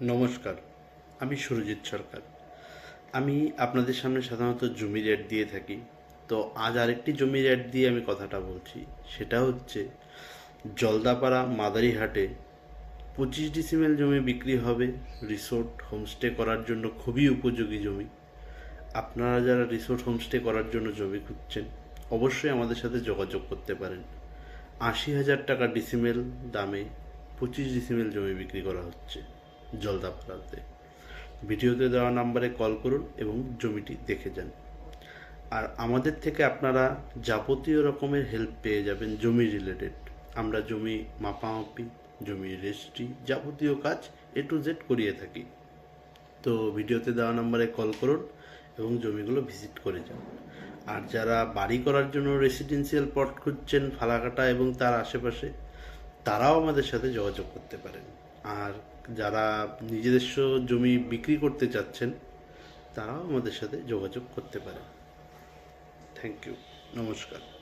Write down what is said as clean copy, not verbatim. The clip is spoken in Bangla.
নমস্কার, আমি সুরজিৎ সরকার। আমি আপনাদের সামনে সাধারণত জমির অ্যাড দিয়ে থাকি। তো আজ আরেকটি জমির অ্যাড দিয়ে আমি কথাটা বলছি। সেটা হচ্ছে জলদাপাড়া মাদারিহাটে 25 ডিসিমেল জমি বিক্রি হবে। রিসোর্ট হোমস্টে করার জন্য খুবই উপযোগী জমি। আপনারা যারা রিসোর্ট হোমস্টে করার জন্য জমি খুঁজছেন, অবশ্যই আমাদের সাথে যোগাযোগ করতে পারেন। 80,000 টাকা ডিসিমেল দামে 25 ডিসিমেল জমি বিক্রি করা হচ্ছে জলদাপাড়াতে। ভিডিওতে দেওয়া নাম্বারে কল করুন এবং জমিটি দেখে যান। আর আমাদের থেকে আপনারা যাবতীয় রকমের হেল্প পেয়ে যাবেন জমি রিলেটেড। আমরা জমি মাপামাপি, জমি রেজিস্ট্রি, যাবতীয় কাজ A to Z করিয়ে থাকি। তো ভিডিওতে দেওয়া নাম্বারে কল করুন এবং জমিগুলো ভিজিট করে যান। আর যারা বাড়ি করার জন্য রেসিডেন্সিয়াল প্লট খুঁজছেন ফালাকাটা এবং তার আশেপাশে, তারাও আমাদের সাথে যোগাযোগ করতে পারেন। আর যারা নিজস্ব জমি বিক্রি করতে চাচ্ছেন, তারাও আমাদের সাথে যোগাযোগ করতে পারেন। Thank you. নমস্কার।